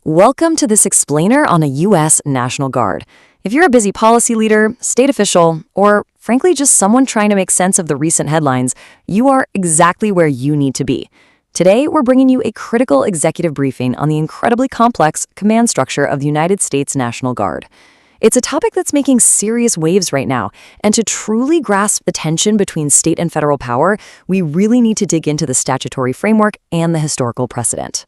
Welcome to this explainer on a U.S. National Guard. If you're a busy policy leader, state official, or frankly just someone trying to make sense of the recent headlines, you are exactly where you need to be. Today, we're bringing you a critical executive briefing on the incredibly complex command structure of the United States National Guard. It's a topic that's making serious waves right now, and to truly grasp the tension between state and federal power, we really need to dig into the statutory framework and the historical precedent.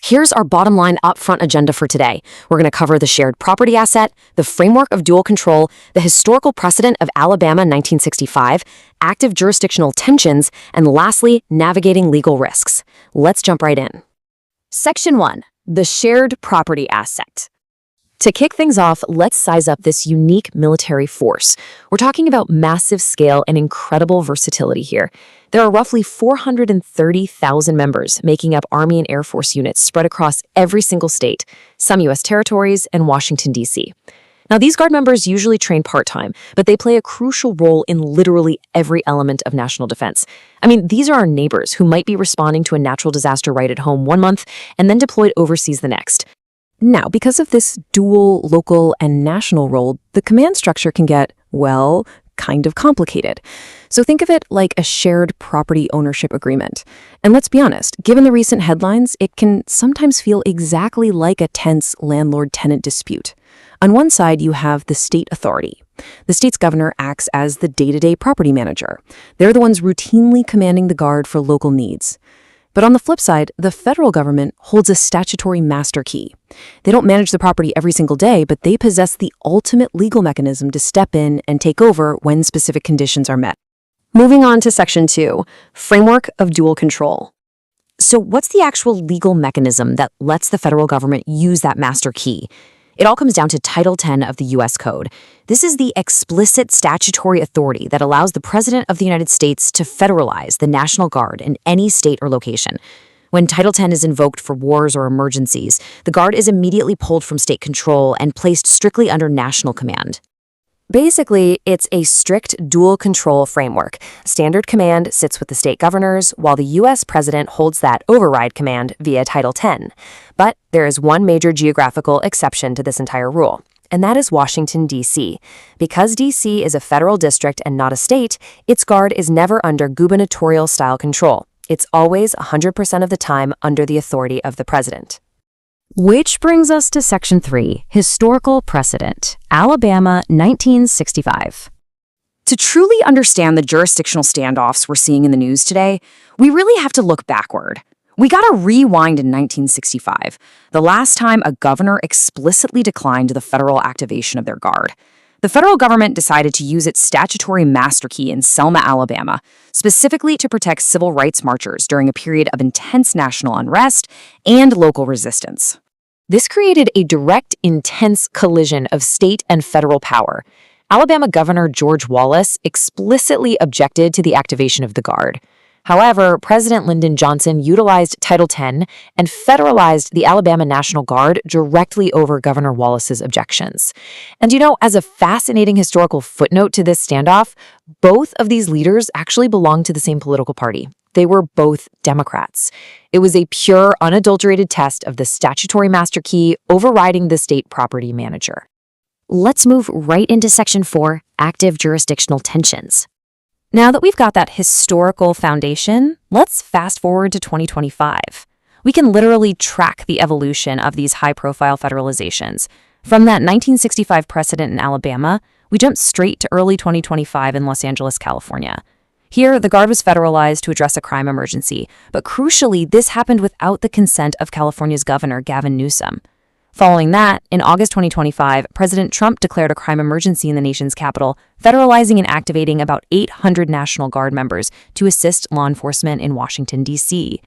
Here's our bottom line upfront agenda for today. We're going to cover the shared property asset, the framework of dual control, the historical precedent of Alabama 1965, active jurisdictional tensions, and lastly, navigating legal risks. Let's jump right in. Section 1. The shared property asset. To kick things off, let's size up this unique military force. We're talking about massive scale and incredible versatility here. There are roughly 430,000 members making up Army and Air Force units spread across every single state, some U.S. territories, and Washington, D.C. Now, these Guard members usually train part-time, but they play a crucial role in literally every element of national defense. I mean, these are our neighbors who might be responding to a natural disaster right at home one month and then deployed overseas the next. Now, because of this dual, local, and national role, the command structure can get, well, kind of complicated. So think of it like a shared property ownership agreement. And let's be honest, given the recent headlines, it can sometimes feel exactly like a tense landlord-tenant dispute. On one side, you have the state authority. The state's governor acts as the day-to-day property manager. They're the ones routinely commanding the Guard for local needs. But on the flip side, the federal government holds a statutory master key. They don't manage the property every single day, but they possess the ultimate legal mechanism to step in and take over when specific conditions are met. Moving on to Section 2, Framework of Dual Control. So what's the actual legal mechanism that lets the federal government use that master key? It all comes down to Title 10 of the U.S. Code. This is the explicit statutory authority that allows the President of the United States to federalize the National Guard in any state or location. When Title 10 is invoked for wars or emergencies, the Guard is immediately pulled from state control and placed strictly under national command. Basically, it's a strict dual control framework. Standard command sits with the state governors, while the U.S. President holds that override command via Title 10. But there is one major geographical exception to this entire rule, and that is Washington, D.C. Because D.C. is a federal district and not a state, its Guard is never under gubernatorial-style control. It's always 100% of the time under the authority of the President. Which brings us to Section 3, Historical Precedent, Alabama 1965. To truly understand the jurisdictional standoffs we're seeing in the news today, we really have to look backward. We gotta rewind in 1965, the last time a governor explicitly declined the federal activation of their Guard. The federal government decided to use its statutory master key in Selma, Alabama, specifically to protect civil rights marchers during a period of intense national unrest and local resistance. This created a direct, intense collision of state and federal power. Alabama Governor George Wallace explicitly objected to the activation of the Guard. However, President Lyndon Johnson utilized Title 10 and federalized the Alabama National Guard directly over Governor Wallace's objections. And as a fascinating historical footnote to this standoff, both of these leaders actually belonged to the same political party. They were both Democrats. It was a pure, unadulterated test of the statutory master key overriding the state property manager. Let's move right into Section 4, Active Jurisdictional Tensions. Now that we've got that historical foundation, let's fast forward to 2025. We can literally track the evolution of these high-profile federalizations. From that 1965 precedent in Alabama, we jump straight to early 2025 in Los Angeles, California. Here, the Guard was federalized to address a crime emergency, but crucially, this happened without the consent of California's Governor Gavin Newsom. Following that, in August 2025, President Trump declared a crime emergency in the nation's capital, federalizing and activating about 800 National Guard members to assist law enforcement in Washington, D.C.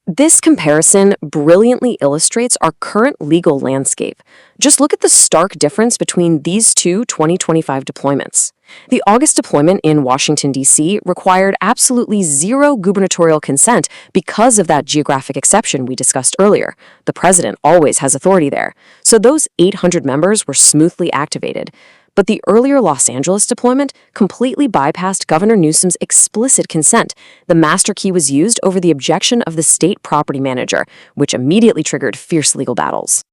This comparison brilliantly illustrates our current legal landscape. Just look at the stark difference between these two 2025 deployments. The August deployment in Washington, D.C. required absolutely zero gubernatorial consent because of that geographic exception we discussed earlier. The president always has authority there. So those 800 members were smoothly activated. But the earlier Los Angeles deployment completely bypassed Governor Newsom's explicit consent. The master key was used over the objection of the state property manager, which immediately triggered fierce legal battles.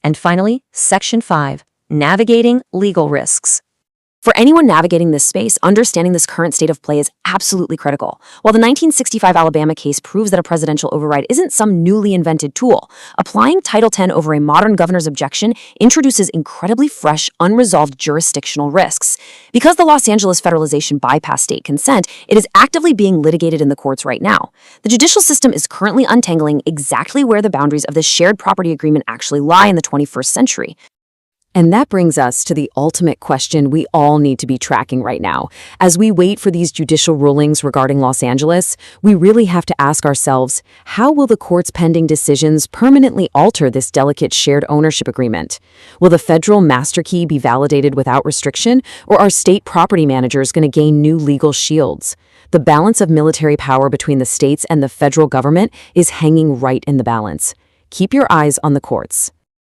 And finally, Section 5, Navigating Legal Risks. For anyone navigating this space, understanding this current state of play is absolutely critical. While the 1965 Alabama case proves that a presidential override isn't some newly invented tool, applying Title X over a modern governor's objection introduces incredibly fresh, unresolved jurisdictional risks. Because the Los Angeles federalization bypassed state consent, it is actively being litigated in the courts right now. The judicial system is currently untangling exactly where the boundaries of this shared property agreement actually lie in the 21st century. And that brings us to the ultimate question we all need to be tracking right now. As we wait for these judicial rulings regarding Los Angeles, we really have to ask ourselves, how will the court's pending decisions permanently alter this delicate shared ownership agreement? Will the federal master key be validated without restriction, or are state property managers going to gain new legal shields? The balance of military power between the states and the federal government is hanging right in the balance. Keep your eyes on the courts.